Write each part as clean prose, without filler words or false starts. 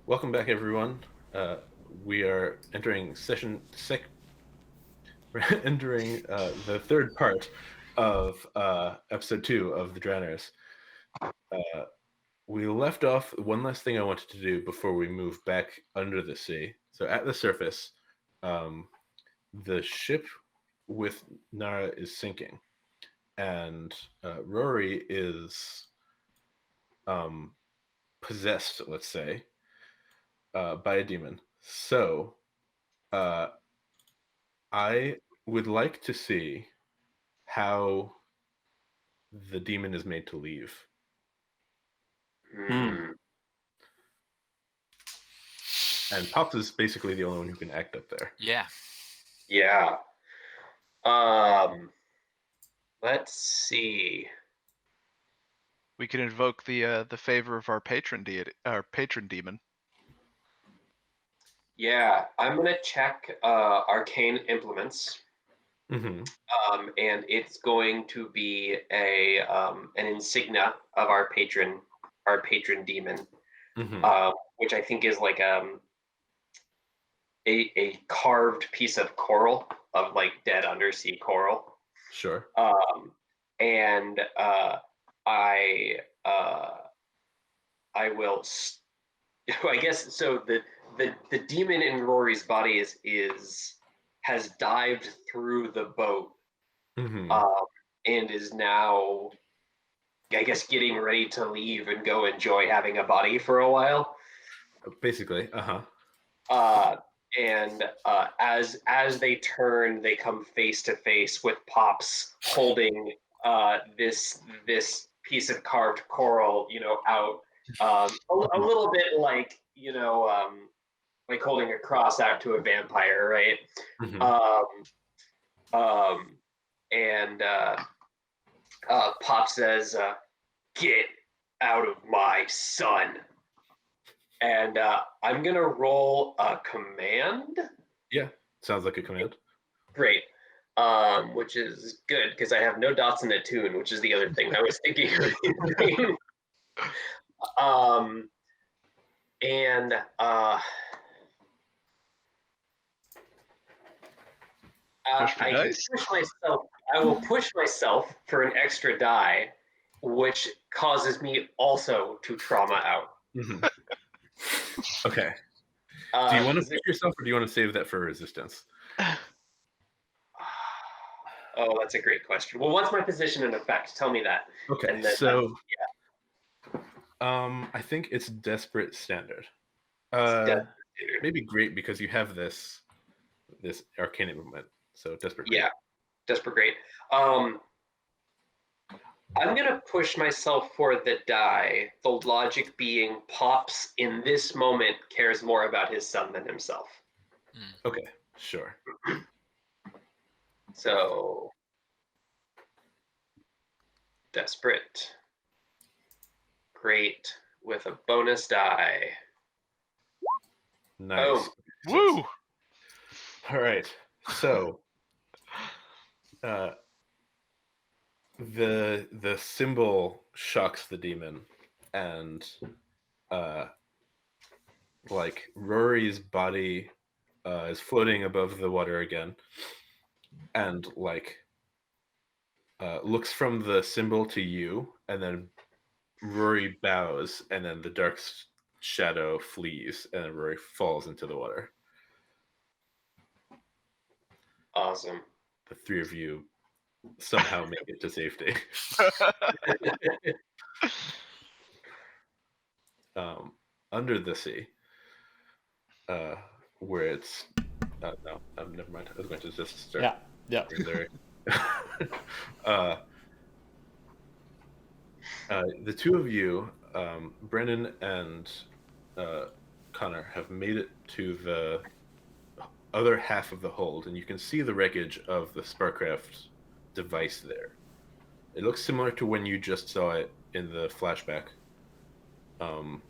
Welcome back, everyone. We are entering we're entering the third part of episode 2 of the Drowners. Uh, we left off. One last thing I wanted to do before we move back under the sea. So at the surface, um, the ship with Nara is sinking, and Rauiri is um, possessed, let's say, by a demon. So uh, I would like to see how the demon is made to leave. Hmm. And Pops is basically the only one who can act up there. Yeah. Yeah. Let's see. We can invoke the favor of our patron demon. Yeah, I'm gonna check arcane implements. Mm-hmm. And it's going to be an insignia of our patron demon, Mm-hmm. which I think is like a carved piece of coral of like dead undersea coral. Sure. And I will. I guess so. The demon in Rory's body has dived through the boat, Mm-hmm. and is now, I guess, getting ready to leave and go enjoy having a body for a while. Basically, uh-huh. And as they turn, they come face to face with Pops holding this piece of carved coral, out a little bit like like holding a cross out to a vampire, right? Mm-hmm. And Pop says, "Get out of my son." And I'm gonna roll a command. Yeah, sounds like a command. Great. Which is good because I have no dots in the tune, which is the other thing I was thinking. And I will push myself for an extra die, which causes me also to trauma out. Mm-hmm. Okay. Do you want to push yourself, or do you want to save that for resistance? Oh, that's a great question. Well, what's my position in effect? Tell me that. Okay, so I think it's desperate standard. Maybe great because you have this arcane movement. So desperate great. Yeah, desperate great. I'm gonna push myself for the die. The logic being, Pops in this moment cares more about his son than himself. Okay, sure. So desperate. Great with a bonus die. Nice. Oh. Woo! All right. So the symbol shocks the demon, and like Rory's body is floating above the water again, and like looks from the symbol to you, and then Rory bows, and then the dark shadow flees, and then Rory falls into the water. Awesome. The three of you somehow make it to safety. Under the sea, where it's no, never mind. I was going to just start. Yeah. The two of you, Brennan and Conor, have made it to the other half of the hold, and you can see the wreckage of the Sparkcraft device there. It looks similar to when you just saw it in the flashback. And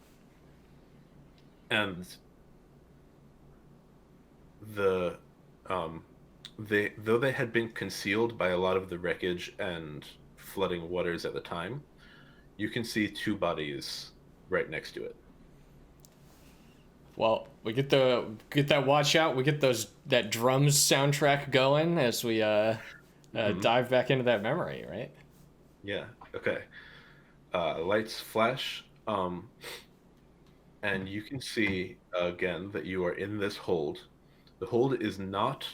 though they had been concealed by a lot of the wreckage and flooding waters at the time, you can see two bodies right next to it. Well, we get that watch out. We get that drums soundtrack going as we dive back into that memory, right? Yeah. Okay. Lights flash, and you can see again that you are in this hold. The hold is not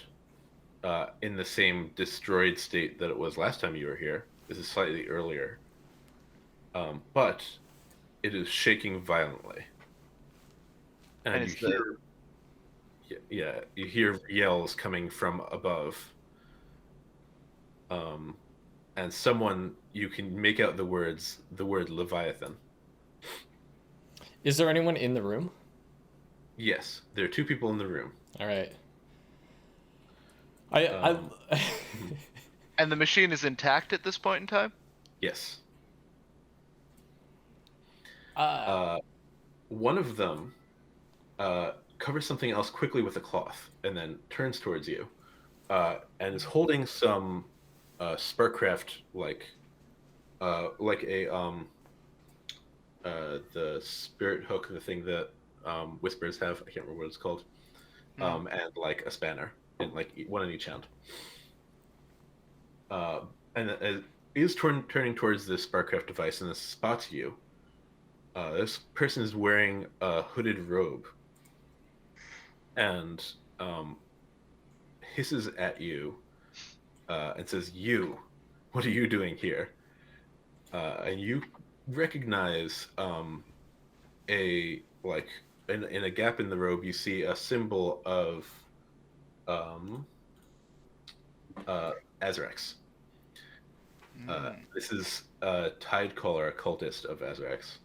in the same destroyed state that it was last time you were here. This is slightly earlier, but it is shaking violently, and you hear, yeah, you hear yells coming from above. And someone, you can make out the word Leviathan. Is there anyone in the room? Yes, there are two people in the room. All right. And the machine is intact at this point in time? Yes. One of them covers something else quickly with a cloth and then turns towards you and is holding some Sparkcraft like a the spirit hook, the thing that whispers have. I can't remember what it's called. And like a spanner, and like one in each hand. And it is turning towards this Sparkcraft device, and it spots you. This person is wearing a hooded robe, and hisses at you, and says, "You, what are you doing here?" And you recognize a like in a gap in the robe, you see a symbol of Azrax. This is a Tidecaller, a cultist of Azrax.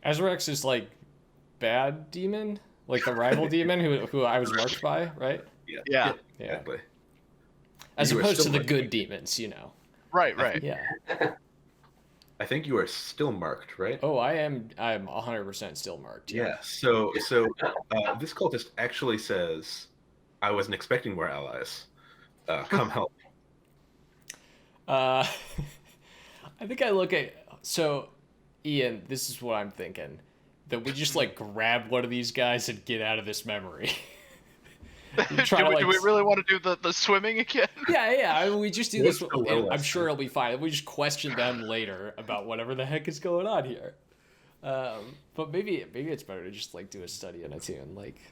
Azrax is like bad demon, like the rival demon who I was marked by, right? Yeah. Exactly. As You are opposed to still the marked. good demons, you know. Right. Yeah. I think you are still marked, right? Oh, I'm 100% still marked. Yeah. So this cultist actually says, "I wasn't expecting more allies. Come help." I think I look at Ian. This is what I'm thinking: that we just like grab one of these guys and get out of this memory. Do we really want to do the swimming again? Yeah. I mean, we just do this. Let's go well I'm last sure time. it'll be fine. We just question them later about whatever the heck is going on here. But maybe it's better to just like do a study on a tune. Like,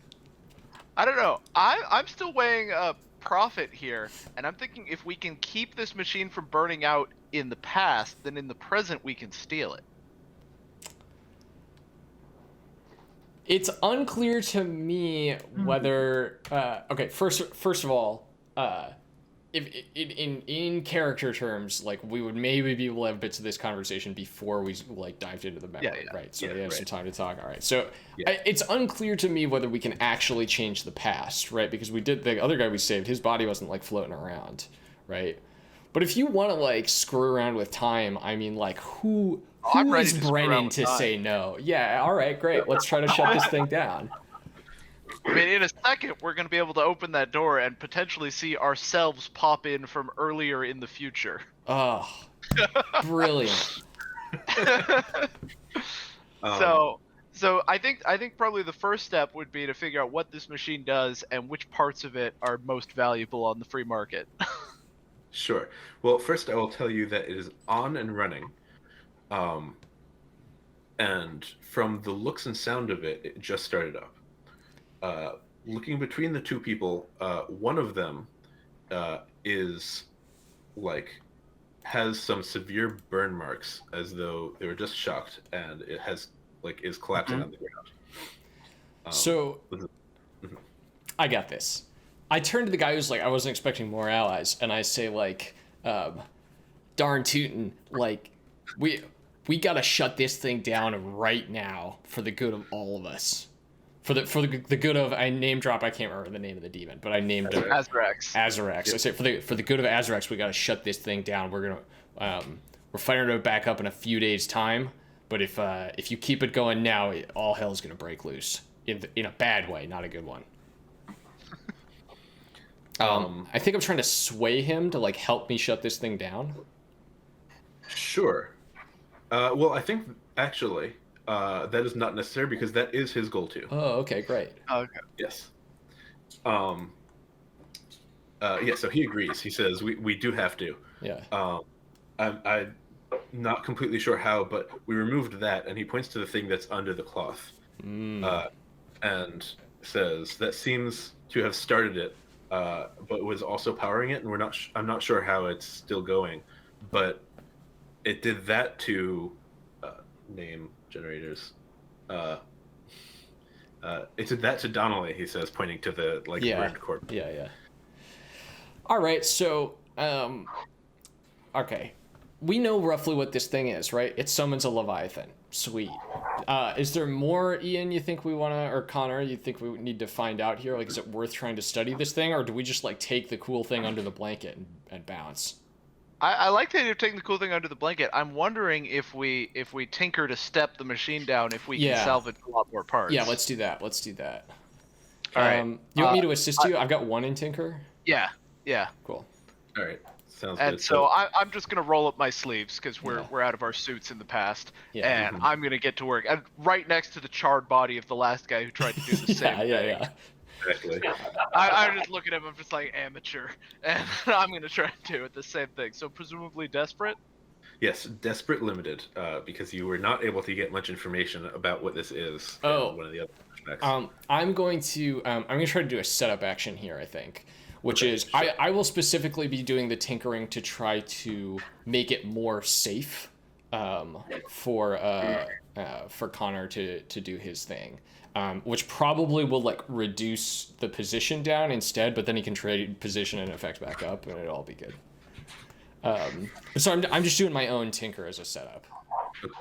I don't know. I'm still weighing profit here, and I'm thinking if we can keep this machine from burning out in the past, then in the present we can steal it. it's unclear to me whether. Okay, first of all, if in character terms, like we would maybe be able to have bits of this conversation before we like dived into the memory, right? So we have some time to talk. All right, so it's unclear to me whether we can actually change the past, right? Because we did the other guy we saved, his body wasn't like floating around, right? But if you want to like screw around with time, I mean, like who is Brennan to say no? Yeah, all right, great. Let's try to shut this thing down. I mean, in a second, we're going to be able to open that door and potentially see ourselves pop in from earlier in the future. Oh, brilliant. So I think probably the first step would be to figure out what this machine does and which parts of it are most valuable on the free market. Sure. Well, first I will tell you that it is on and running. And from the looks and sound of it, it just started up. Looking between the two people, one of them is like has some severe burn marks as though they were just shocked, and it has like is collapsing on the ground. So I got this. I turn to the guy who's like, I wasn't expecting more allies, and I say like, darn tootin', like we gotta shut this thing down right now for the good of all of us. For the good of, I name drop, I can't remember the name of the demon, but I named him Azrax. Azrax. Yep. I say for the good of Azrax, we gotta shut this thing down. We're firing it back up in a few days' time, but if you keep it going now, all hell's gonna break loose in a bad way, not a good one. I think I'm trying to sway him to like help me shut this thing down. Sure. Well, I think actually That is not necessary because that is his goal too. Oh, okay, great. Okay. Yes. Yeah, so he agrees. He says we do have to. Yeah. I'm not completely sure how, but we removed that, and he points to the thing that's under the cloth, and says that seems to have started it, but was also powering it, and I'm not sure how it's still going, but it did that to name generators. It did that to Donnelly. He says, pointing to the burned corpse. Yeah. All right, so okay, we know roughly what this thing is, right? It summons a Leviathan. Sweet. Is there more, Ian, you think we want to, or Connor, you think we need to find out here? Like, is it worth trying to study this thing, or do we just, like, take the cool thing under the blanket and bounce? I like the idea of taking the cool thing under the blanket. I'm wondering if we tinker to step the machine down, if we can salvage a lot more parts. Yeah, let's do that. All right. You want me to assist you? I've got 1 in Tinker. Yeah. Cool. All right. Sounds and good. So I'm just gonna roll up my sleeves because we're out of our suits in the past, and I'm gonna get to work. I'm right next to the charred body of the last guy who tried to do the same thing. Yeah. Exactly. I just look at him. I'm just like amateur, and I'm gonna try to do it the same thing. So presumably desperate. Yes, desperate limited, because you were not able to get much information about what this is. Oh. In one of the other flashbacks. I'm going to try to do a setup action here, I think. Which is, sure. I will specifically be doing the tinkering to try to make it more safe for Conor to do his thing, which probably will like reduce the position down instead, but then he can trade position and effect back up, and it'll all be good. So I'm just doing my own tinker as a setup. Okay.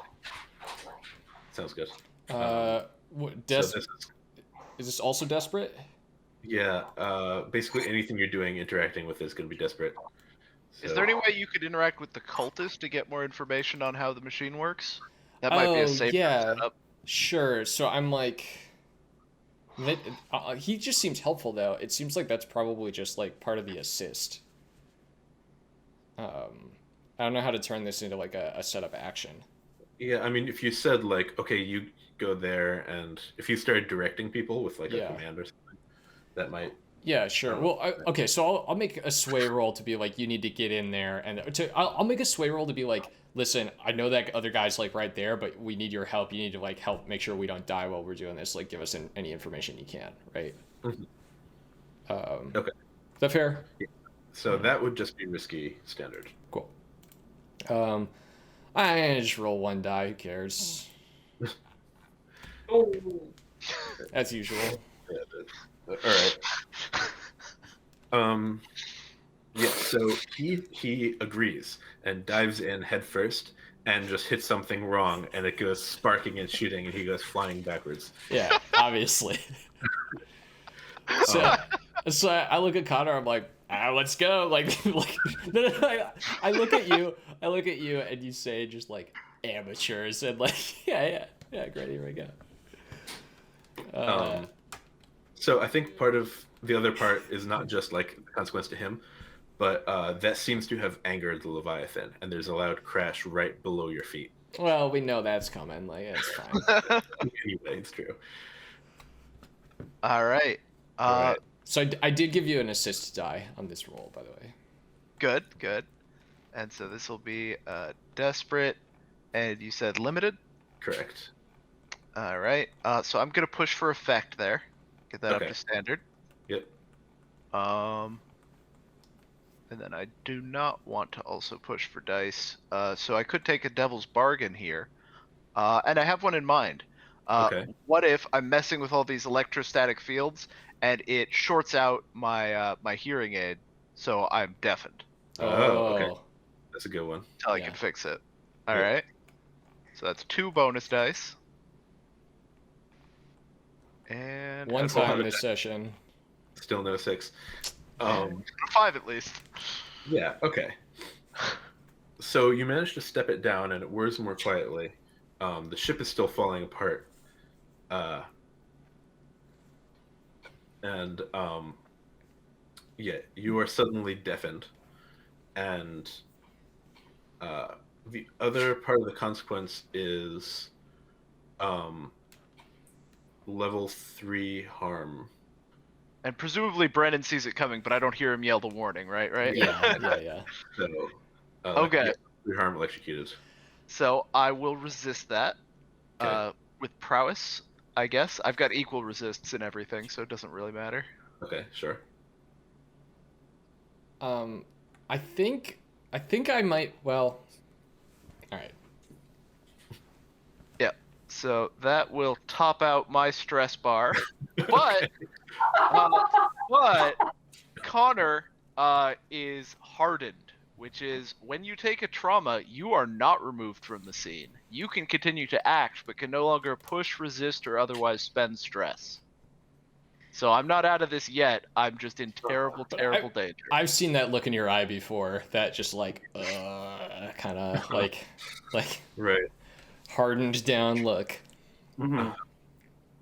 Sounds good. Is this also desperate? Yeah, basically anything you're doing interacting with is going to be desperate. So... Is there any way you could interact with the cultist to get more information on how the machine works? That might be a safer setup. Sure. So I'm like... he just seems helpful, though. It seems like that's probably just like part of the assist. I don't know how to turn this into like a setup action. Yeah, I mean, if you said like, okay, you go there, and if you started directing people with like a command or something, that might. Yeah, sure. Well, okay, so I'll make a sway roll to be like, you need to get in there, and I'll make a sway roll to be like, listen, I know that other guy's like right there, but we need your help. You need to like help make sure we don't die while we're doing this. Like, give us any information you can, right? Mm-hmm. Okay. Is that fair? Yeah. So that would just be risky standard. Cool. I just roll 1 die. Who cares? Oh. As usual. All right. Yeah. So he agrees and dives in head first and just hits something wrong, and it goes sparking and shooting, and he goes flying backwards. Yeah, obviously. So I look at Conor. I'm like, let's go. Like I look at you, and you say just like amateurs, and like yeah, great, here we go. So I think part of the other part is not just like the consequence to him, but that seems to have angered the Leviathan, and there's a loud crash right below your feet. Well, we know that's coming. Like, it's fine. Anyway, it's true. All right. So I did give you an assist die on this roll, by the way. Good. And so this will be desperate, and you said limited? Correct. All right. So I'm going to push for effect there. Get that up to standard. Yep. And then I do not want to also push for dice. So I could take a devil's bargain here. And I have one in mind. What if I'm messing with all these electrostatic fields and it shorts out my my hearing aid, so I'm deafened? Okay. That's a good one. Until I can fix it. All right. So that's 2 bonus dice. And 1 time this session. Still no 6. 5 at least. Yeah, okay. So you managed to step it down, and it whirs more quietly. The ship is still falling apart. You are suddenly deafened. And the other part of the consequence is level 3 harm. And presumably Brennan sees it coming, but I don't hear him yell the warning, right? Yeah. So, Okay. Yeah, 3 harm electrocuted. So I will resist that Okay. with prowess, I guess. I've got equal resists and everything, so it doesn't really matter. Okay, sure. I think I might. Well, all right. Yeah. So that will top out my stress bar, but Connor is hardened, which is when you take a trauma, you are not removed from the scene. You can continue to act, but can no longer push, resist, or otherwise spend stress. So I'm not out of this yet. I'm just in terrible danger. I've seen that look in your eye before. That just like, kind of like Right. hardened down look. Mm-hmm.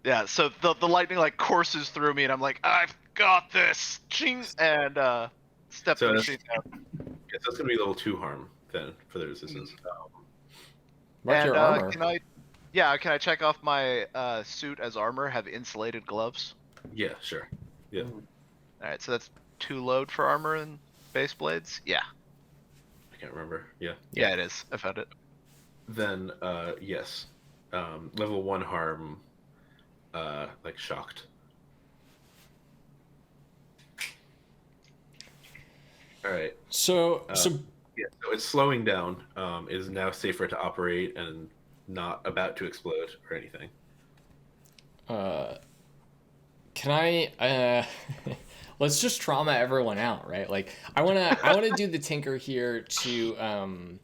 Yeah. So the lightning like courses through me, and I'm like, I've got this. Ching! And step the machine down. Yes, that's gonna be level 2 harm then for the resistance. Mark your armor. Can I check off my suit as armor? Have insulated gloves? Yeah, sure. Yeah. All right, so that's 2 load for armor and base blades. Yeah. I can't remember. Yeah. Yeah, it is. I found it. Then yes, level 1 harm, like shocked. All right. So yeah, so it's slowing down. Is now safer to operate and not about to explode or anything. can I let's just trauma everyone out, right? Like I wanna do the tinker here to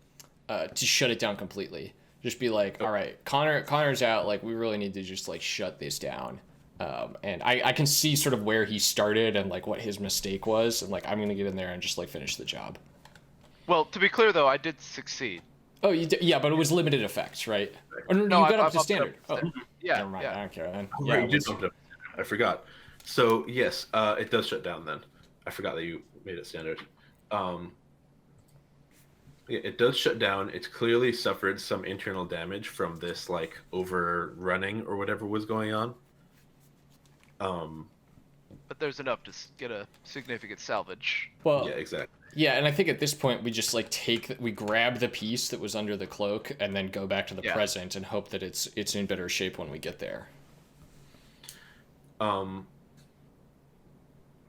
shut it down completely. Just be like, all right, Connor's out, like we really need to just like shut this down. And I can see sort of where he started and like what his mistake was, and like I'm gonna get in there and just like finish the job. Well, to be clear though, I did succeed. Oh, you did, yeah, but it was limited effects, right? Oh, no, No, you got I'm up to up standard. to Oh, Yeah, never mind. yeah. I don't care then. Oh, Yeah, right, you did bump it up. I forgot. So yes, it does shut down then. I forgot that you made it standard. Yeah, it does shut down. It's clearly suffered some internal damage from this like overrunning or whatever was going on. But there's enough to get a significant salvage. well, Yeah, exactly. yeah, and I think at this point we just like we grab the piece that was under the cloak and then go back to the present and hope that it's in better shape when we get there.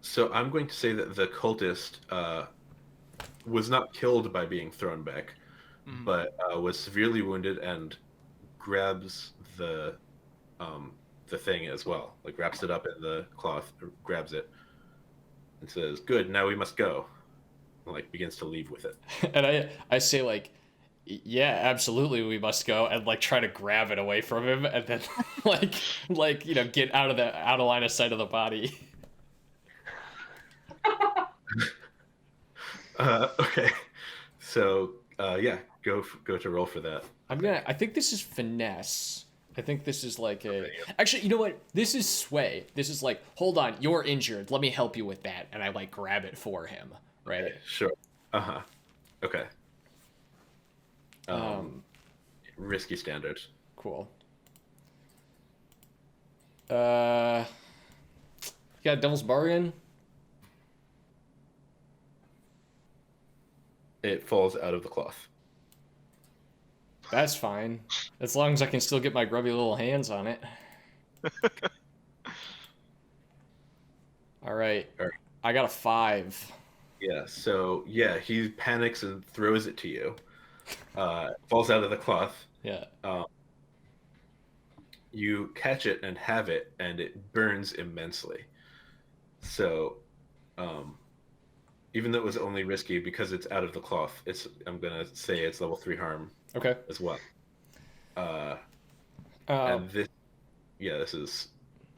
So I'm going to say that the cultist was not killed by being thrown back, but was severely wounded and grabs the thing as well. Like wraps it up in the cloth, grabs it, and says, "Good, now we must go." And, like begins to leave with it. And I say like, yeah, absolutely, we must go, and like try to grab it away from him, and then like you know get out of line of sight of the body. Okay, so yeah, go to roll for that. I think this is finesse. I think this is like actually, you know what? This is sway. This is like, hold on, you're injured. Let me help you with that, and I like grab it for him, right? Okay, sure. Okay. Risky standard. Cool. You got Devil's Bargain? It falls out of the cloth. That's fine. As long as I can still get my grubby little hands on it. All right. I got a 5. Yeah, so yeah, he panics and throws it to you. Falls out of the cloth. Yeah. You catch it and have it, and it burns immensely. So, even though it was only risky because it's out of the cloth, I'm gonna say it's level 3 harm. Okay. As well. And this is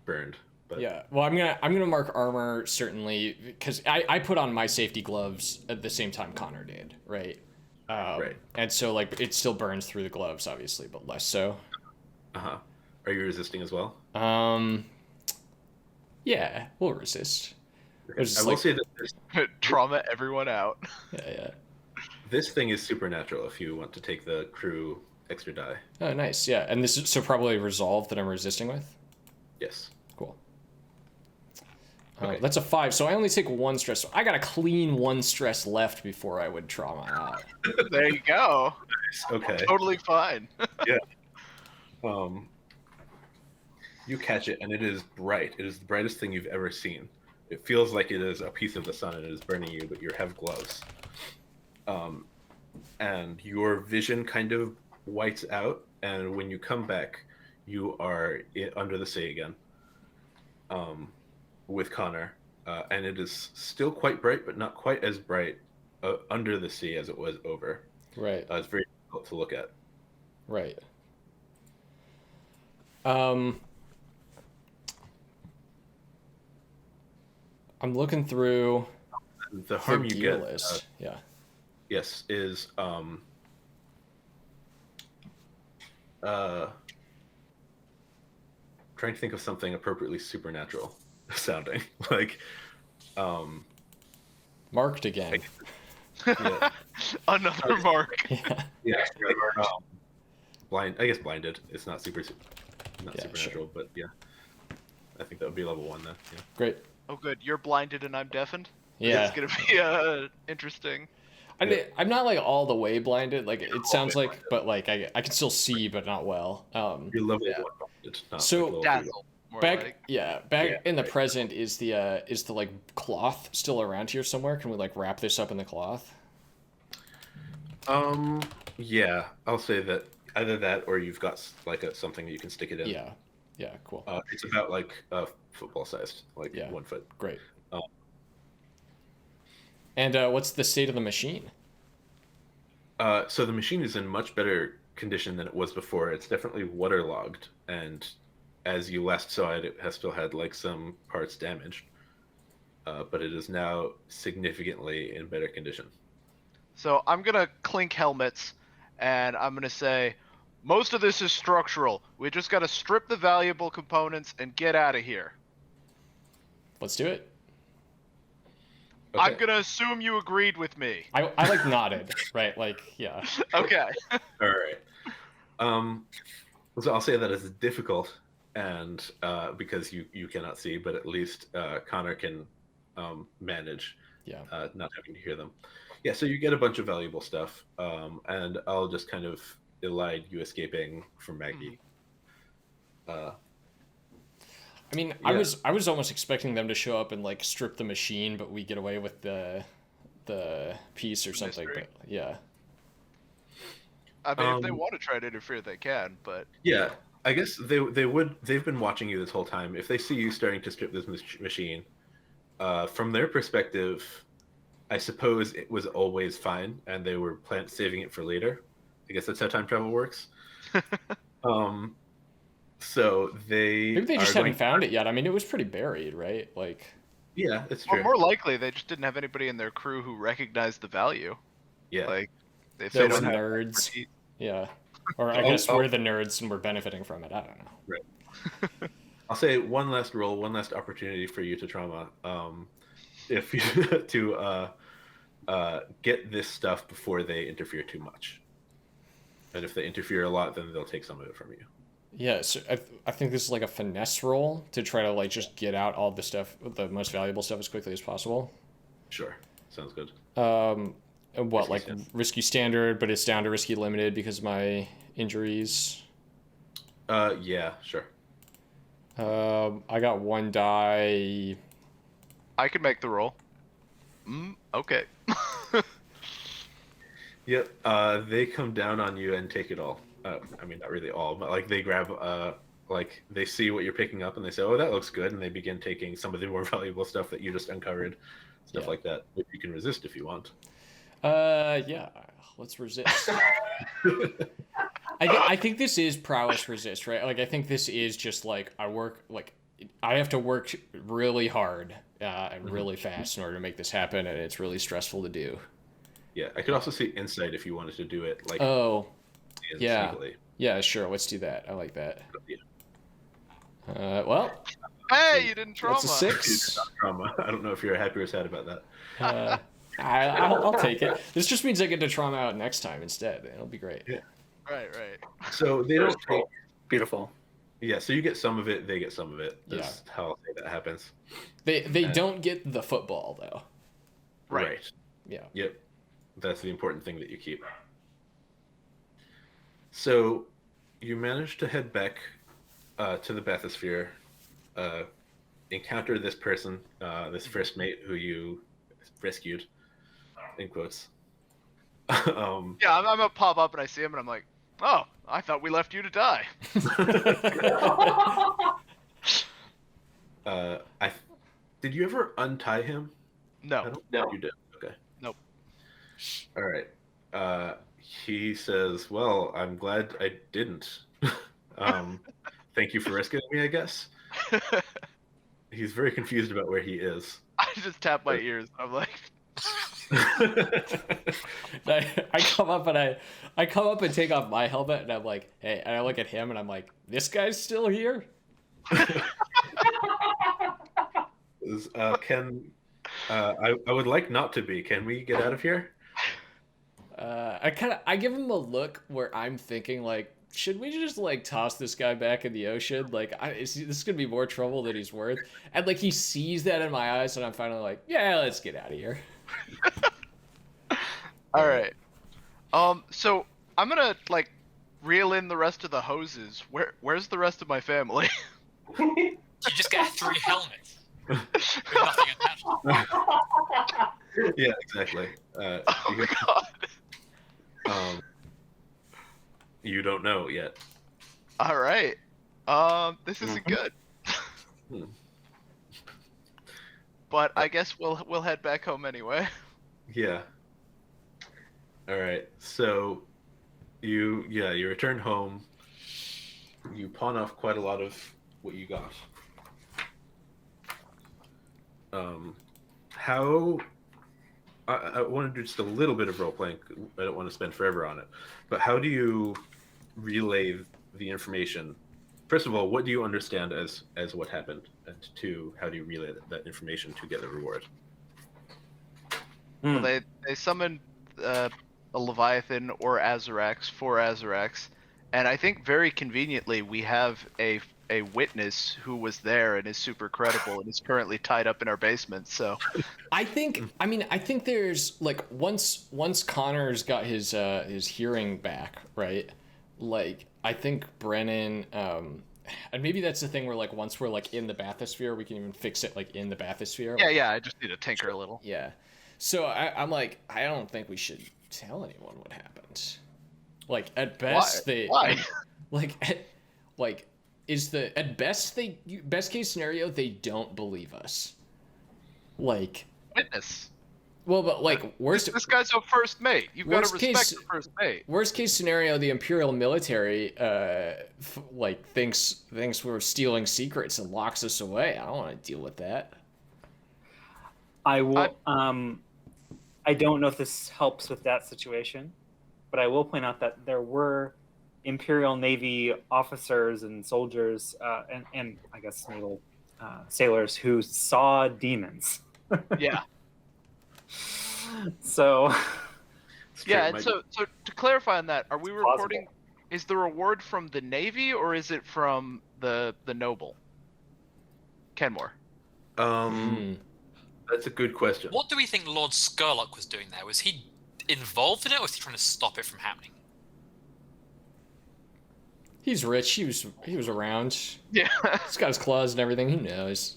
burned. But yeah. Well, I'm gonna mark armor certainly because I put on my safety gloves at the same time Conor did, right? Right. And so like it still burns through the gloves, obviously, but less so. Are you resisting as well? Yeah, we'll resist. I will say that trauma everyone out. Yeah. this thing is supernatural if you want to take the crew extra die. Oh, nice. Yeah, and this is so probably resolve that I'm resisting with. Yes. Cool. Okay. That's a 5, so I only take 1 stress. So I got a clean 1 stress left before I would trauma out. There you go. Okay. Totally fine. Yeah. You catch it, and it is bright. It is the brightest thing you've ever seen. It feels like it is a piece of the sun, and it is burning you, but you have gloves. And your vision kind of whites out, and when you come back, you are under the sea again, with Conor, and it is still quite bright, but not quite as bright under the sea as it was over. Right. It's very difficult to look at. Right. I'm looking through The harm the you gear get, list. Yeah. yes, is trying to think of something appropriately supernatural sounding, like Marked again. yeah, Another mark. Yeah. yeah, like, blind. I guess blinded. It's not Yeah, supernatural, but yeah, I think that would be level 1 then. Yeah. Great. Oh, good. You're blinded and I'm deafened. Yeah. It's gonna be interesting. I mean, I'm not like all the way blinded. Like it sounds like, but like I can still see, but not well. You're level Yeah. 1 blinded, not So- like level 3. Dazzle. More Back, like. yeah, in the present is the like cloth still around here somewhere? Can we like wrap this up in the cloth? Yeah, I'll say that either that or you've got like something that you can stick it in. Yeah. Yeah. Cool. It's about like football sized, like Yeah. 1 foot. Great. Um, And what's the state of the machine? So the machine is in much better condition than it was before. It's definitely waterlogged, and as you last saw it, it has still had like some parts damaged, but it is now significantly in better condition. So I'm gonna clink helmets, and I'm gonna say, most of this is structural. We just gotta strip the valuable components and get out of here. Let's do it. Okay. I'm gonna assume you agreed with me. I like nodded, right? Like, yeah. Okay. All right. So I'll say that it's difficult, and because you cannot see, but at least Conor can manage Yeah. not having to hear them. Yeah, so you get a bunch of valuable stuff, and I'll just kind of elide you escaping from Maggie. I mean, Yeah. I was almost expecting them to show up and like strip the machine, but we get away with the piece or something. Mystery. But yeah. I mean, if they want to try to interfere, they can, but... Yeah, I guess they would. They've been watching you this whole time. If they see you starting to strip this machine, from their perspective, I suppose it was always fine, and they were saving it for later. I guess that's how time travel works. So Maybe they just are hadn't found it yet. I mean, it was pretty buried, right? Like, Yeah, it's Or true. more likely, they just didn't have anybody in their crew who recognized the value. Yeah. Like, if those they don't have nerds. expertise- Yeah. Or I guess we're the nerds and we're benefiting from it. I don't know. I'll say one last roll, one last opportunity for you to trauma. If you to get this stuff before they interfere too much, and if they interfere a lot, then they'll take some of it from you. Yeah, so I think this is like a finesse roll to try to like just get out all the stuff, the most valuable stuff as quickly as possible. Sure, sounds good. And what, Risky like standard. risky standard, but it's down to risky limited because of my injuries. Yeah, sure. I got 1 die. I can make the roll. Okay. Yep. They come down on you and take it all. I mean, not really all, but like they grab, like they see what you're picking up and they say, "Oh, that looks good," and they begin taking some of the more valuable stuff that you just uncovered, stuff Yeah. like that. Which you can resist if you want. Yeah, let's resist. I think this is prowess resist, right? Like I think this is just like I have to work really hard and really fast in order to make this happen, and it's really stressful to do. Yeah, I could also see insight if you wanted to do it like Oh, yeah. sneakily. yeah, sure. Let's do that. I like that. Yeah. Well, Hey, you didn't trauma. that's a 6. Trauma. I don't know if you're happy or sad about that. I'll take it. This just means I get to trauma out next time instead. It'll be great. Yeah. Right. So they don't take. Beautiful. Yeah, so you get some of it, they get some of it. That's Yeah. how I'll say that happens. They don't get the football though. Right. Yeah. Yep. That's the important thing that you keep. So you manage to head back to the bathysphere, encounter this person, this first mate who you rescued, in quotes. Yeah, I'm gonna pop up and I see him and I'm like, oh, I thought we left you to die. Did you ever untie him? I No. don't No. think you did. Okay. Nope. All right. He says, "Well, I'm glad I didn't. Thank you for rescuing me, I guess." He's very confused about where he is. I just tap my ears. I'm like, I come up and take off my helmet and I'm like, hey, and I look at him and I'm like, this guy's still here? I would like not to be. Can we get out of here? I give him a look where I'm thinking like, should we just like toss this guy back in the ocean? Like, this is gonna be more trouble than he's worth. And like he sees that in my eyes, and I'm finally like, yeah, let's get out of here. all right. So I'm gonna like reel in the rest of the hoses. Where's the rest of my family? You just get 3 helmets with nothing attached. Yeah, exactly. Oh God. You don't know yet. All right. This isn't good. But I guess we'll head back home anyway. Yeah. All right. So you return home. You pawn off quite a lot of what you got. How I want to do just a little bit of role playing. I don't want to spend forever on it. But how do you relay the information? First of all, what do you understand as what happened? And 2, how do you relay that information to get the reward? Well, they summoned a Leviathan or Azarax, 4 Azarax, and I think very conveniently we have a witness who was there and is super credible and is currently tied up in our basement. So I think there's like once Connor's got his hearing back, right? Like I think Brennan and maybe that's the thing where like once we're like in the bathysphere, we can even fix it like in the bathysphere. yeah, I just need to tinker a little. Yeah. So I'm like, I don't think we should tell anyone what happened. Like at best Why? Best case scenario they don't believe us. Like Witness. well, but like worst This guy's a first mate. You've got to worst respect case- the first mate. worst case scenario the Imperial military thinks we're stealing secrets and locks us away. I don't want to deal with that. I will. I don't know if this helps with that situation, but I will point out that there were Imperial Navy officers and soldiers, and I guess naval sailors who saw demons. Yeah. So. Yeah, and so to clarify on that, are we reporting? Is the reward from the Navy or is it from the noble? Kenmore. That's a good question. What do we think Lord Skurlock was doing there? Was he involved in it, or was he trying to stop it from happening? He's rich. He was around. Yeah. He's got his claws and everything. Who knows?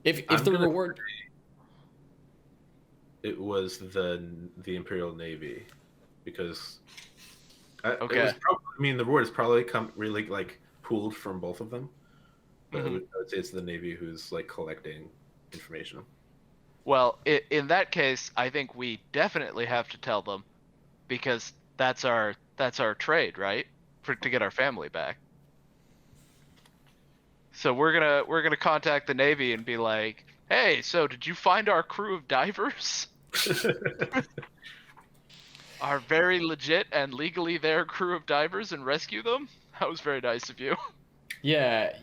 If the reward, it was the Imperial Navy, because Okay. it was the reward is probably really like pooled from both of them. But I would say it's the Navy who's like collecting information. Well, in that case, I think we definitely have to tell them, because that's our trade, right? To get our family back. So we're gonna contact the Navy and be like, "Hey, so did you find our crew of divers? Our very legit and legally there crew of divers, and rescue them? That was very nice of you." yeah,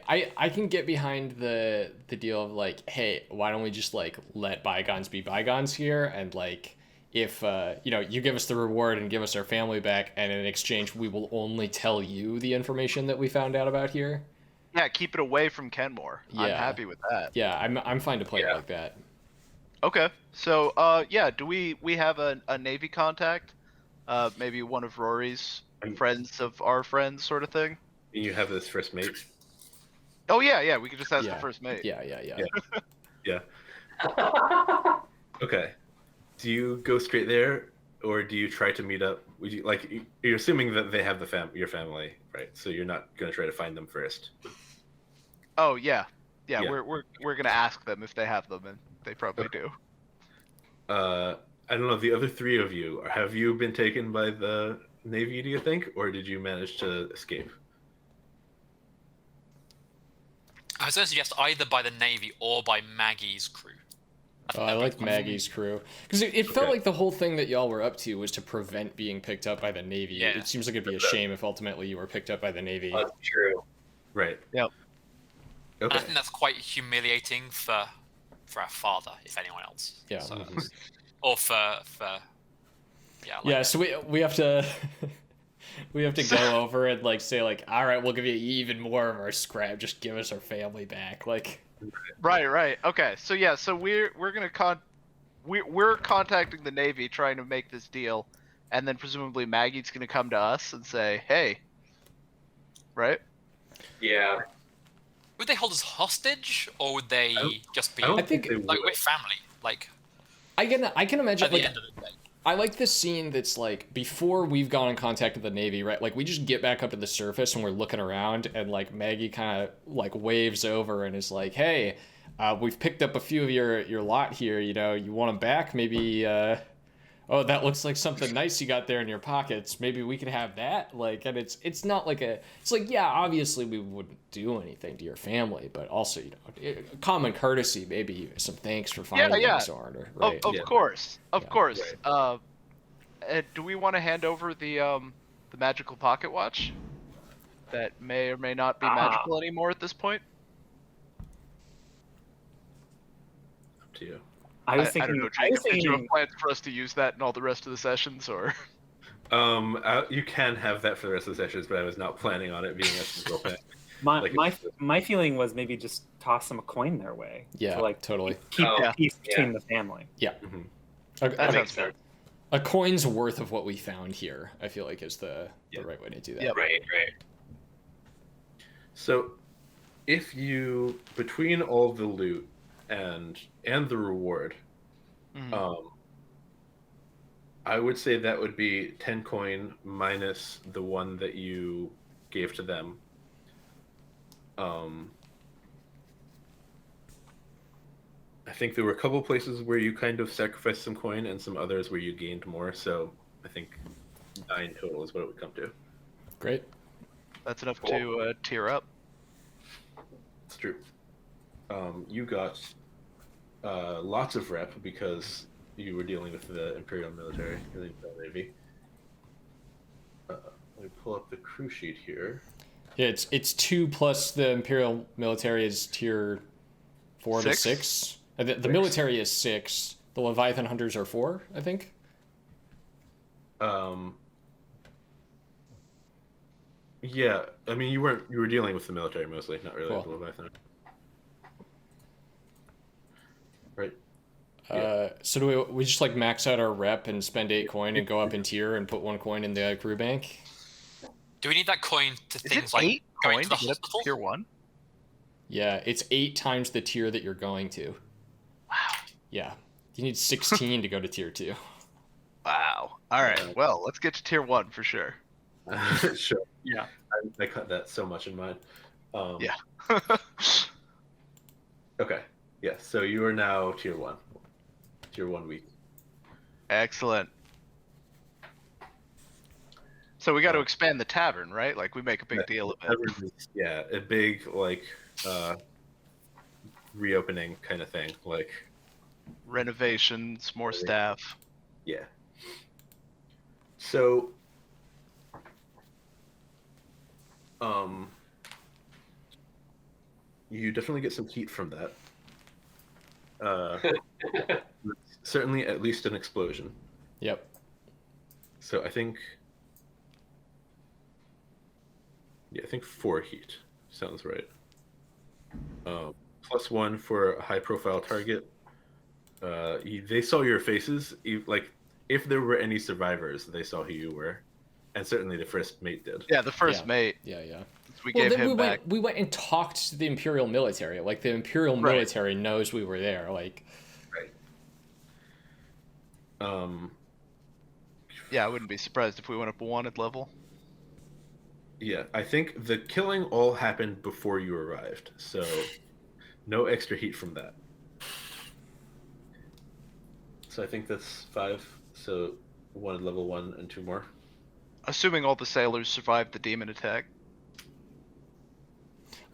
I can get behind the deal of like, hey, why don't we just like let bygones be bygones here, and like if you give us the reward and give us our family back, and in exchange we will only tell you the information that we found out about here. Yeah, keep it away from Kenmore. I'm Yeah. happy with that. Yeah, I'm fine to play it like that. Okay, so do we have a Navy contact? Maybe one of Rory's friends of our friends, sort of thing. You have this first mate. Oh yeah, we could just ask the first mate. Yeah. Okay. Do you go straight there, or do you try to meet up? Would you you're assuming that they have your family, right? So you're not going to try to find them first. Oh yeah. We're gonna ask them if they have them, and they probably do. I don't know. The other three of you, have you been taken by the Navy? Do you think, or did you manage to escape? I was going to suggest either by the Navy or by Maggie's crew. I like Maggie's crew. Because it felt like the whole thing that y'all were up to was to prevent being picked up by the Navy. Yeah. It seems like it'd be a shame if ultimately you were picked up by the Navy. That's true. Right. Yep. And Okay. I think that's quite humiliating for our father, if anyone else. Yeah. So, or for yeah. Yeah, so we have to we have to go over and say all right, we'll give you even more of our scrap. Just give us our family back. Right. Okay. So we're gonna we're contacting the Navy trying to make this deal, and then presumably Maggie's gonna come to us and say, "Hey." Right? Yeah. Would they hold us hostage, or would they just be? I think they would. we're family. I can imagine At the end of the day. I like this scene that's before we've gone in contact with the Navy, right? We just get back up to the surface and we're looking around, and Maggie kind of waves over and is like, "Hey, we've picked up a few of your lot here. You want them back? Maybe. Oh, that looks like something nice you got there in your pockets. Maybe we could have that." And it's not yeah, obviously we wouldn't do anything to your family, but also common courtesy, maybe some thanks for finding them, Zorn, right? Of course. Right. Do we want to hand over the magical pocket watch that may or may not be magical anymore at this point? Up to you. I don't know, Jacob, did you have plans for us to use that in all the rest of the sessions, or? You can have that for the rest of the sessions, but I was not planning on it being a single thing. My feeling was maybe just toss them a coin their way. Yeah, to, totally. Keep the peace between the family. Yeah. Mm-hmm. That makes sense. A coin's worth of what we found here, I feel like, is the right way to do that. Yep. Right. So, if you between all the loot and the reward, I would say that would be 10 coin minus the one that you gave to them. I think there were a couple places where you kind of sacrificed some coin and some others where you gained more, so I think 9 total is what it would come to. Great. That's enough to tier up. It's true. You got lots of rep because you were dealing with the Imperial military, the Imperial Navy. Let me pull up the crew sheet here. Yeah, it's 2 plus the Imperial military is tier 4 to 6. The military is 6. The Leviathan hunters are 4, I think. Yeah, I mean you were dealing with the military mostly, not really with the Leviathan. Right. So do we just max out our rep and spend 8 coin and go up in tier and put 1 coin in the crew bank? Do we need that coin to Is things it 8 going coin to the to get up to hospital? tier 1? Yeah, it's 8 times the tier that you're going to. Wow. Yeah, you need 16 to go to tier 2. Wow. All right. Well, let's get to tier 1 for sure. Sure. Yeah. I cut that so much in mind. Yeah. Okay. Yeah. So you are now tier 1. Tier 1 week. Excellent. So we got to expand the tavern, right? We make a big deal of it. Yeah, a big reopening kind of thing. Renovations, more staff. Yeah. So, you definitely get some heat from that. Certainly, at least an explosion. Yep. So I think 4 heat sounds right. +1 for a high-profile target. They saw your faces. Like, if there were any survivors, they saw who you were, and certainly the first mate did. Yeah, the first mate. Yeah. We gave him back. We went and talked to the Imperial military. Like, the Imperial military knows we were there. Like, right. Yeah, I wouldn't be surprised if we went up a wanted level. Yeah, I think the killing all happened before you arrived, so no extra heat from that. So I think that's 5. So wanted level 1 and 2 more. Assuming all the sailors survived the demon attack.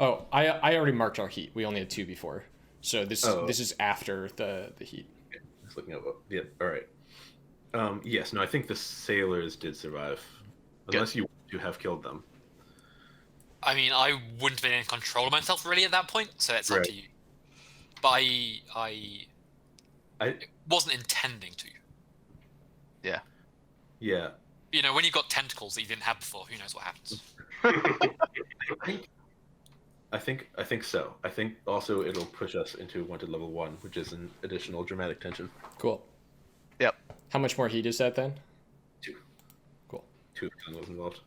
oh, I already marked our heat. We only had 2 before, so this is after the heat. Okay. Just looking at yeah. All right. Yes. No, I think the sailors did survive, unless you have killed them. I mean, I wouldn't have been in control of myself really at that point, so it's up to you. But I wasn't intending to. Yeah. Yeah. You know, when you've got tentacles that you didn't have before, who knows what happens? I think so. I think also it'll push us into wanted level 1, which is an additional dramatic tension. Cool. Yep. How much more heat is that then? 2. Cool. 2 was involved.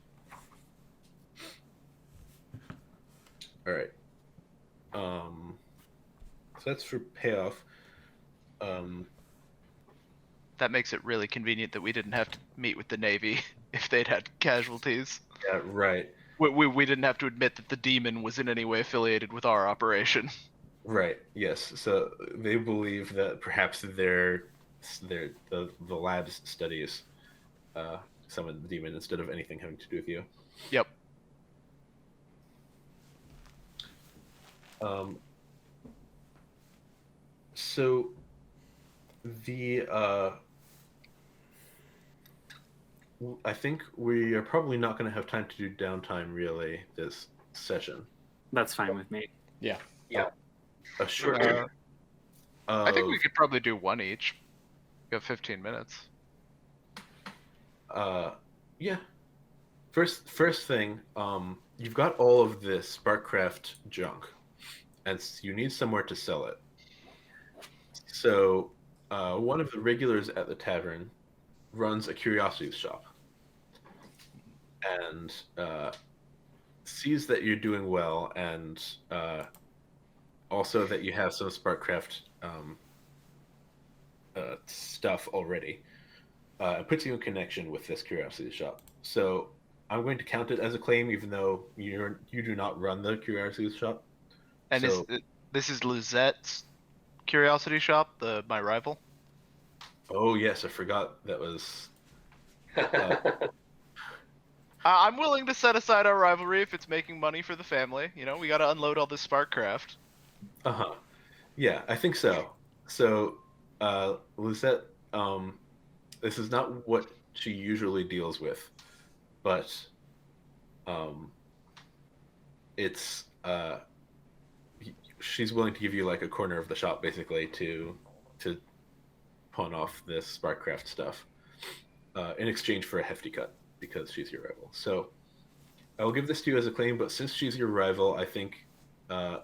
All right. So that's for payoff. That makes it really convenient that we didn't have to meet with the Navy if they'd had casualties. Yeah, right. We didn't have to admit that the demon was in any way affiliated with our operation. Right. Yes. So they believe that perhaps the lab's studies summoned the demon instead of anything having to do with you. Yep. So the I think we are probably not going to have time to do downtime really this session. That's fine with me. Yeah. Yeah. A short. I think we could probably do one each. We got 15 minutes. Yeah. First thing, you've got all of this Sparkcraft junk, and you need somewhere to sell it. So, one of the regulars at the tavern runs a curiosities shop, and sees that you're doing well, and also that you have some Sparkcraft stuff already. Puts you in connection with this curiosity shop. So I'm going to count it as a claim, even though you do not run the curiosity shop. And So- this is Lizette's curiosity shop, my rival. Oh yes, I forgot that was. I'm willing to set aside our rivalry if it's making money for the family. You know, we got to unload all this Sparkcraft. Yeah, I think so. So, Lisette, this is not what she usually deals with, but it's she's willing to give you like a corner of the shop basically to pawn off this Sparkcraft stuff in exchange for a hefty cut because she's your rival. So I will give this to you as a claim, but since she's your rival, I think I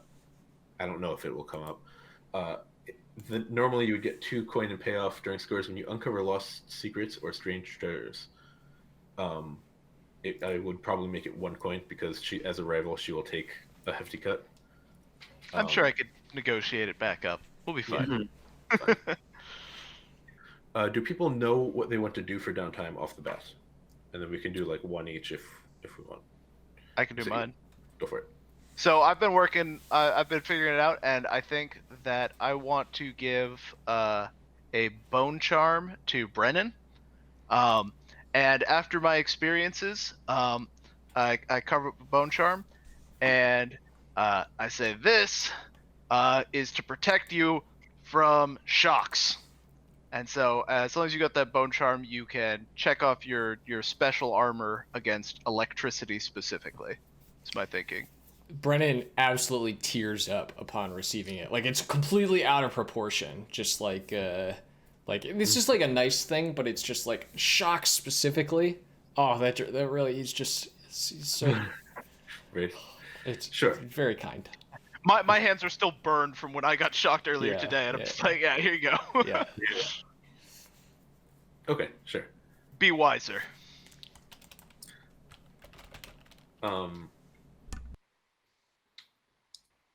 don't know if it will come up. Normally you would get 2 coin and payoff during scores when you uncover lost secrets or strange treasures. I would probably make it 1 coin because she, as a rival, she will take a hefty cut. I'm sure I could negotiate it back up. We'll be fine. Do people know what they want to do for downtime off the bat? And then we can do like 1 each if we want. I can do mine. Go for it. So I've been working, I've been figuring it out, and I think that I want to give a bone charm to Brennan. And after my experiences, I cover up a bone charm, and I say this is to protect you from shocks. And so as long as you got that bone charm, you can check off your special armor against electricity specifically. That's my thinking. Brennan absolutely tears up upon receiving it. Like, it's completely out of proportion. Just like Like it's just like a nice thing, but it's just like shock specifically. Oh, that really he's so. Right. It's Sure. very kind. My hands are still burned from when I got shocked earlier Yeah, today, and I'm yeah, just like, yeah, here you go. Yeah. Okay, sure. Be wiser.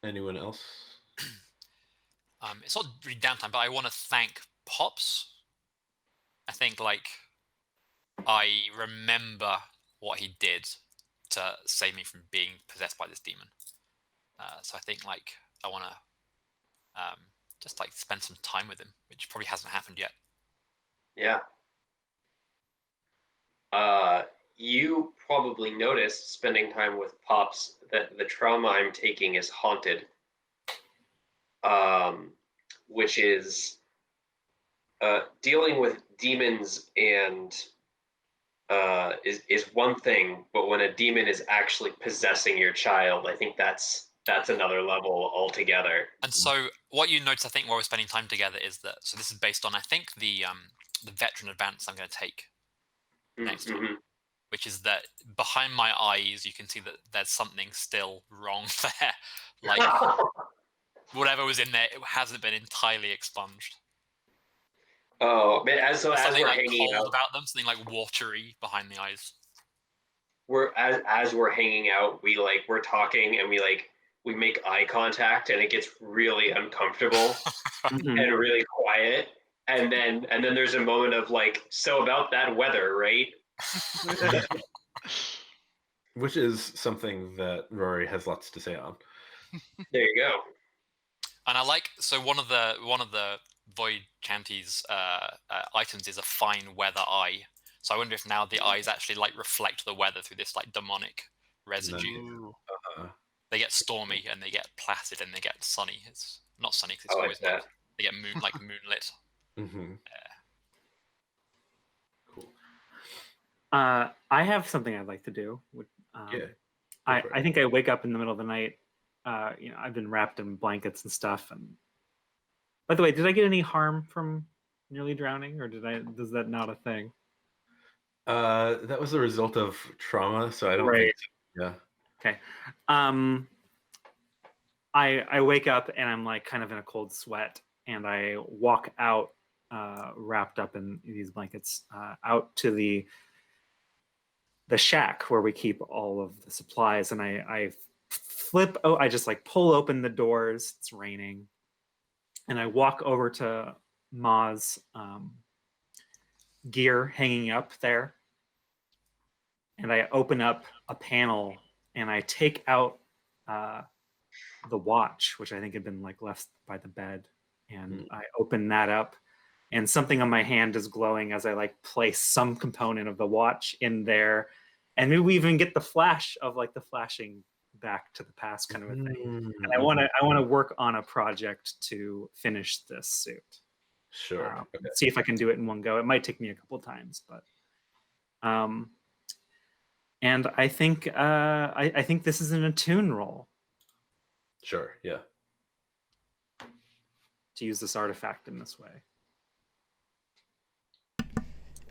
Anyone else? It's not really downtime, but I want to thank Pops. I think like I remember what he did to save me from being possessed by this demon. So I think like I want to just like spend some time with him, which probably hasn't happened yet. Yeah. You probably noticed spending time with Pops that the trauma I'm taking is haunted. Which is dealing with demons and is one thing, but when a demon is actually possessing your child, I think that's another level altogether. And so what you notice, I think, while we're spending time together is that, so this is based on, I think, the veteran advance I'm going to take next time, which is that behind my eyes, you can see that there's something still wrong there. Like, whatever was in there, it hasn't been entirely expunged. Oh man! As we're like hanging cold out, about them, something like watery behind the eyes. As we're hanging out, we're talking and we make eye contact, and it gets really uncomfortable and really quiet, and then there's a moment of like, so about that weather, right? Which is something that Rauiri has lots to say on. There you go. And I like, so one of the Void Chanty's items is a fine weather eye. So I wonder if now the eyes actually like reflect the weather through this like demonic residue. They get stormy and they get placid and they get sunny. It's not sunny because it's always that. They get moonlit. Mm-hmm. Cool. I have something I'd like to do. I think I wake up in the middle of the night. I've been wrapped in blankets and stuff. And by the way, did I get any harm from nearly drowning, or is that not a thing? That was a result of trauma, so I don't think so. Yeah. Okay. I wake up and I'm like kind of in a cold sweat, and I walk out wrapped up in these blankets out to the shack where we keep all of the supplies, and I just like pull open the doors. It's raining, and I walk over to Ma's gear hanging up there, and I open up a panel and I take out the watch, which I think had been like left by the bed, and I open that up, and something on my hand is glowing as I like place some component of the watch in there, and maybe we even get the flash of like the flashing back to the past kind of a thing. And I want to work on a project to finish this suit. Sure. Okay. See if I can do it in one go. It might take me a couple times, but and I think I think this is an attune roll. Sure. Yeah. To use this artifact in this way.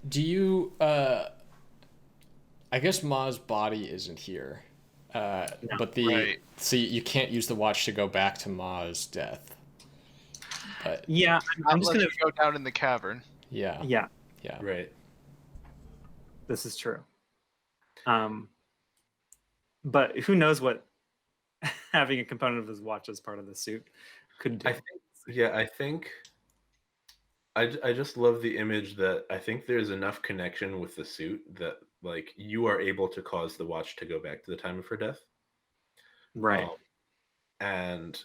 Do you I guess Ma's body isn't here. But so you can't use the watch to go back to Ma's death. But yeah, I'm just gonna go down in the cavern. Yeah. Right. This is true. But who knows what having a component of his watch as part of the suit could do. I think I just love the image that I think there's enough connection with the suit that like you are able to cause the watch to go back to the time of her death. Right. And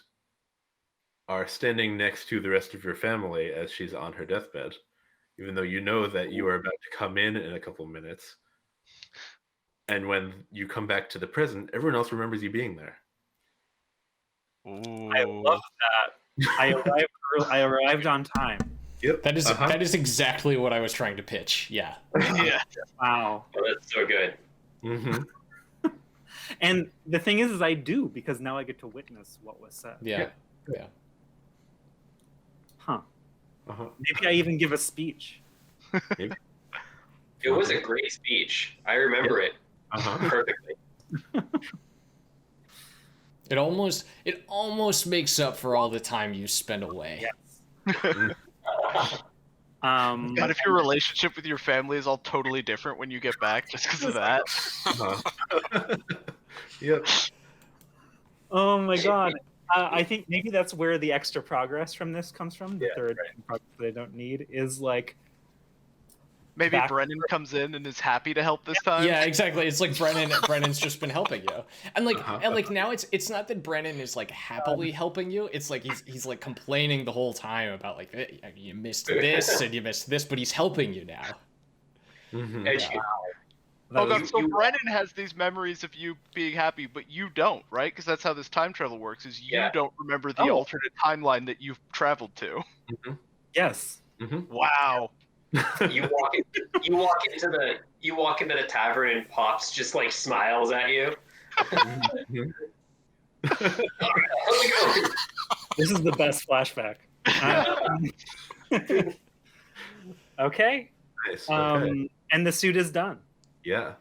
are standing next to the rest of your family as she's on her deathbed, even though you know that you are about to come in a couple minutes. And when you come back to the present, everyone else remembers you being there. Ooh. I love that. I arrived on time. Yep. That is exactly what I was trying to pitch. Yeah. Yeah. Wow. Oh, that's so good. Mm-hmm. And the thing is I do, because now I get to witness what was said. Yeah. Huh. Maybe I even give a speech. Maybe. It was a great speech. I remember it perfectly. It almost makes up for all the time you spend away. Yes. God, if your relationship with your family is all totally different when you get back just because of that. Yep. Oh my god. I think maybe that's where the extra progress from this comes from. The third progress that I don't need is like maybe Brennan comes in and is happy to help this time. Yeah, exactly. It's like Brennan's just been helping you, and like now it's not that Brennan is like happily helping you. It's like he's like complaining the whole time about like you missed this and you missed this, but he's helping you now. Oh god, so Brennan has these memories of you being happy, but you don't, right? Because that's how this time travel works, is you don't remember the alternate timeline that you've traveled to. Yes. Wow. You walk into the tavern and Pops just like smiles at you. This is the best flashback. Okay. Nice. Okay. And the suit is done. Yeah.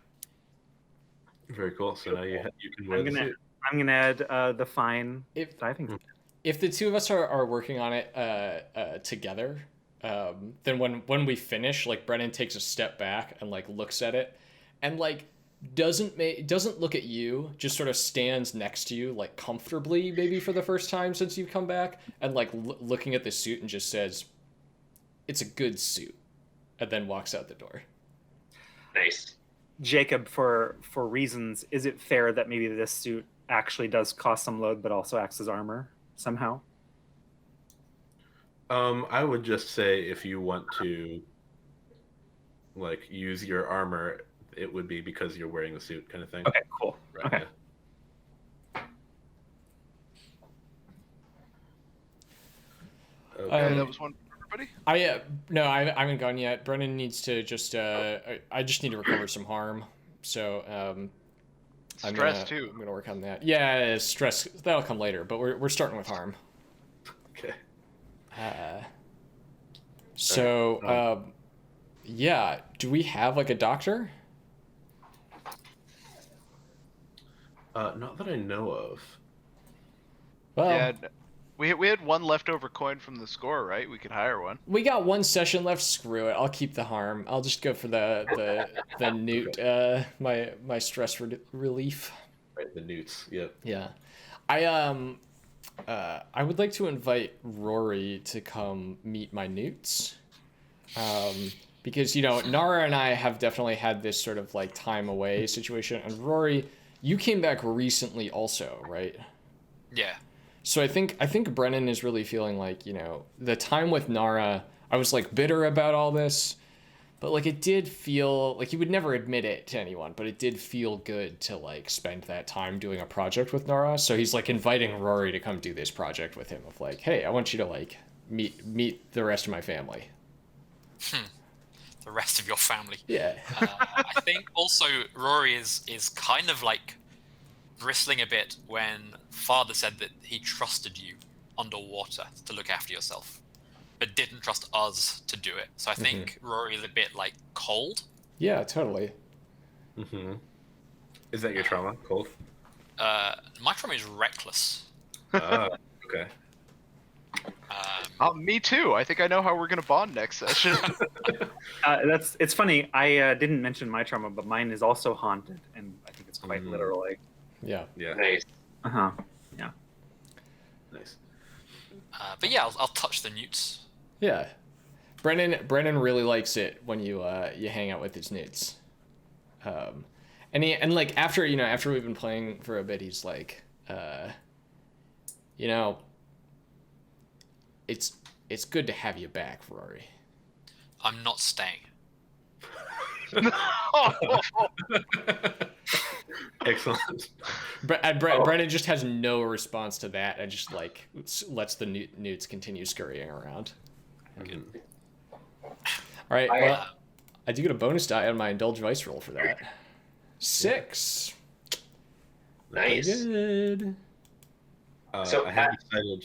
Very cool. So now you can wear the suit. I'm gonna add the fine diving. If the two of us are working on it together, then when we finish, like Brennan takes a step back and like looks at it, and like doesn't look at you, just sort of stands next to you like comfortably, maybe for the first time since you've come back, and like looking at the suit and just says, "It's a good suit," and then walks out the door. Nice. Jacob, for reasons, is it fair that maybe this suit actually does cost some load, but also acts as armor somehow? I would just say if you want to like use your armor, it would be because you're wearing the suit kind of thing. Okay, cool. Right, okay. Yeah. Okay, that was one for everybody? I haven't gone yet. Brennan needs to just I just need to recover some harm. So stress too. I'm gonna work on that. Yeah, stress that'll come later, but we're starting with harm. Okay. Yeah, do we have like a doctor? Not that I know of. Well, yeah, we had one leftover coin from the score, right? We could hire one. we got one session left. Screw it. I'll keep the harm. I'll just go for the newt. My stress relief. Right, the newts. Yep. Yeah, I would like to invite Rauiri to come meet my newts. Because, you know, Nara and I have definitely had this sort of like time away situation. And Rauiri, you came back recently also, right? Yeah. So I think Brennan is really feeling like, you know, the time with Nara, I was like bitter about all this, but like it did feel like he would never admit it to anyone, but it did feel good to like spend that time doing a project with Nara. So he's like inviting Rauiri to come do this project with him of like, hey, I want you to like meet the rest of my family. The rest of your family. Yeah. I think also Rauiri is kind of like bristling a bit when Father said that he trusted you underwater to look after yourself, but didn't trust us to do it. So I think Rauiri is a bit like cold. Yeah, totally. Is that your trauma? Cold? My trauma is reckless. Okay. Me too. I think I know how we're gonna bond next session. It's funny. I didn't mention my trauma, but mine is also haunted, and I think it's quite literally. Yeah. Yeah. Nice. Yeah. Nice. But yeah, I'll touch the newts. Yeah. Brennan really likes it when you hang out with his newts. And like after we've been playing for a bit, he's like, you know, it's good to have you back, Rauiri. I'm not staying. Excellent. Brennan just has no response to that and just like lets the newts continue scurrying around. All right. Well, I do get a bonus die on my indulge vice roll for that. 6. Nice. Good. So I haven't decided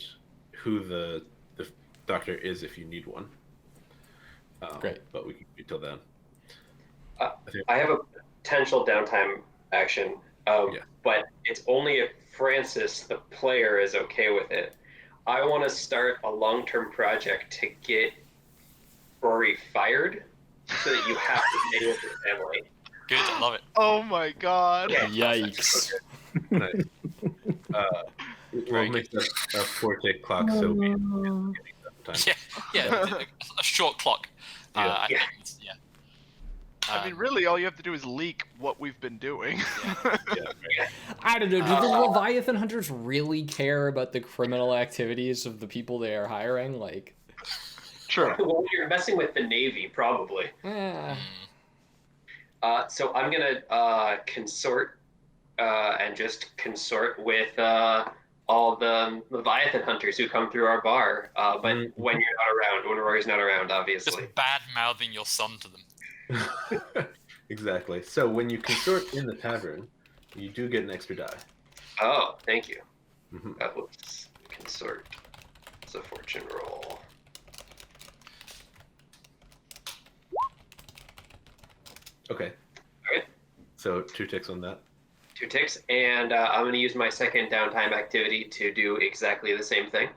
who the doctor is if you need one. Great. But we can wait till then. I have a potential downtime action, but it's only if Francis, the player, is okay with it. I want to start a long-term project to get Rauiri fired so that you have to stay with your family. Good, I love it. Oh my god. Yeah. Yikes. Nice. We'll make that a 4-tick clock so we time. Yeah, a short clock. I think it's, yeah. I mean, really, all you have to do is leak what we've been doing. I don't know. Do the Leviathan hunters really care about the criminal activities of the people they are hiring? Like, Sure. Well, you're messing with the Navy, probably. So I'm gonna consort and just consort with all the Leviathan hunters who come through our bar. But when you're not around, when Rory's not around, obviously. Just bad mouthing your son to them. Exactly. So when you consort in the tavern, you do get an extra die. Oh, thank you. Mm-hmm. Whoops. Consort. It's a fortune roll. Okay. Okay. So 2 ticks on that. 2 ticks, and I'm going to use my second downtime activity to do exactly the same thing.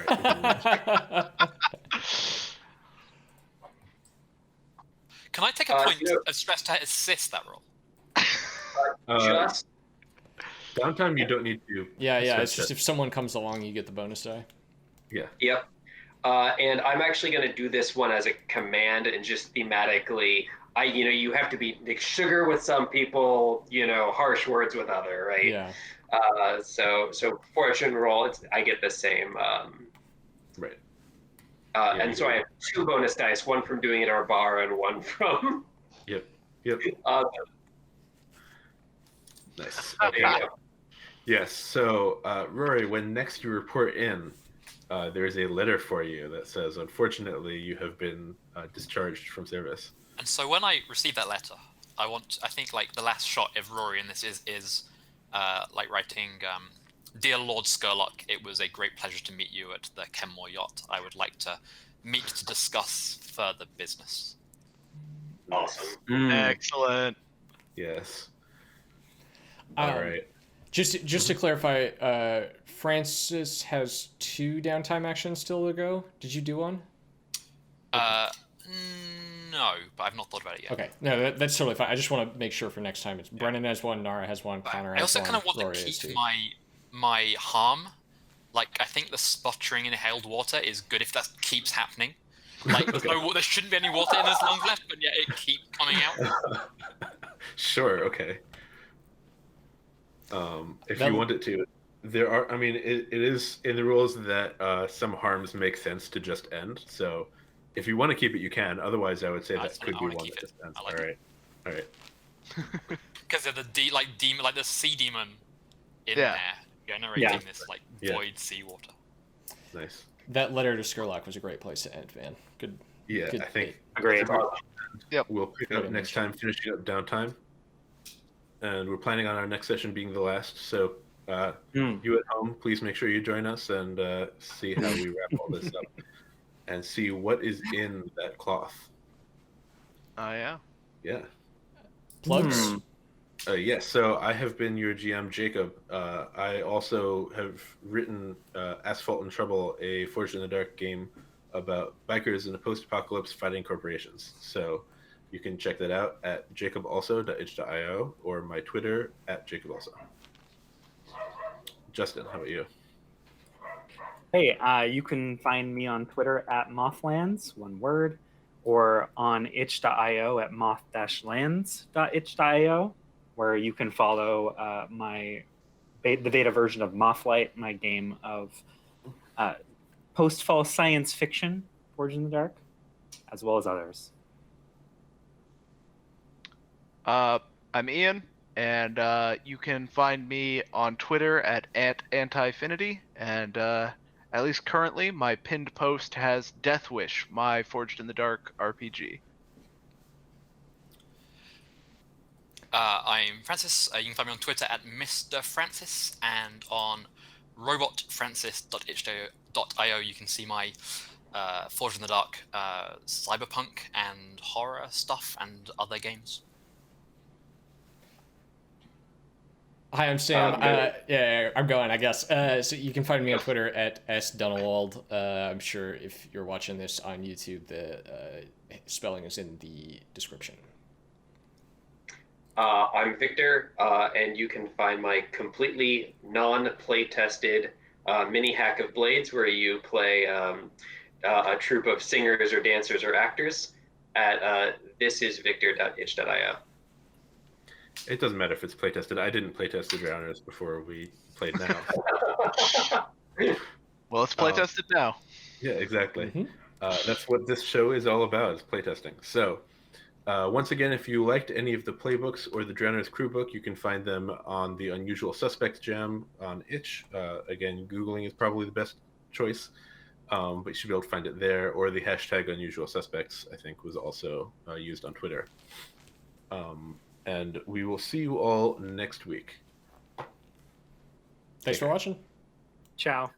All right. Can I take a point of stress to assist that roll? Just Downtime, you don't need to. Yeah. It's just if someone comes along, you get the bonus die. Yeah. Yep. And I'm actually going to do this one as a command and just thematically. You have to be like sugar with some people, harsh words with other, right? Yeah. So fortune roll, I get the same. Right. And so I have 2 bonus dice, one from doing it at our bar and one from. Yep. Nice. Okay. Yes. So, Rauiri, when next you report in, there is a letter for you that says, "Unfortunately, you have been discharged from service." And so when I receive that letter, I think like the last shot of Rory in this is like writing, "Dear Lord Skurlock, it was a great pleasure to meet you at the Kenmore yacht. I would like to meet to discuss further business." Awesome. Excellent. Yes. All right. Just to clarify, Francis has 2 downtime actions still to go. Did you do one? No, but I've not thought about it yet. Okay, no, that's totally fine. I just want to make sure for next time. It's Brennan has 1, Nara has 1, Conor has 1. I also kind of want Rauiri to has keep 2. my harm. Like, I think the sputtering in inhaled water is good if that keeps happening. Like, there shouldn't be any water in those lungs left, but yet it keeps coming out. Sure. Okay. If you want it to, there are. I mean, it is in the rules that some harms make sense to just end. So, if you want to keep it, you can. Otherwise, I would say that could be one that just ends. All right. Because they're demon, like the sea demon in there, generating this void seawater. Nice. That letter to Skurlock was a great place to end, man. Good. Yeah, good I think. Agreed. Yep. We'll pick up next time, finishing up downtime, and we're planning on our next session being the last. So, you at home, please make sure you join us and see how we wrap all this up, and see what is in that cloth. Oh yeah. Yeah. Plugs. Yes, so I have been your GM, Jacob. I also have written Asphalt and Trouble, a Forged in the Dark game about bikers in a post-apocalypse fighting corporations. So you can check that out at jacobalso.itch.io or my Twitter at jacobalso. Justin, how about you? Hey, you can find me on Twitter at Mothlands, one word, or on itch.io at moth-lands.itch.io, where you can follow the beta version of Mothlight, my game of post-fall science fiction, Forged in the Dark, as well as others. I'm Ian, and you can find me on Twitter at @antifinity, and at least currently, my pinned post has Death Wish, my Forged in the Dark RPG. I'm Francis. You can find me on Twitter at Mr. Francis and on robotfrancis.itch.io, you can see my Forge in the Dark cyberpunk and horror stuff and other games. Hi, I'm Sam. Yeah, I'm going, I guess. So you can find me on Twitter at @Dunelwald. I'm sure if you're watching this on YouTube, the spelling is in the description. I'm Victor, and you can find my completely non-play-tested mini hack of Blades, where you play a troupe of singers or dancers or actors at thisisvictor.itch.io. It doesn't matter if it's playtested. I didn't playtest the Drowners before we played now. Well, it's playtested now. Yeah, exactly. Mm-hmm. That's what this show is all about, is playtesting. So, once again, if you liked any of the playbooks or the Drowners crew book, you can find them on the Unusual Suspects Jam on Itch. Again, Googling is probably the best choice, but you should be able to find it there. Or the hashtag Unusual Suspects, I think, was also used on Twitter. And we will see you all next week. Thanks for watching. Ciao.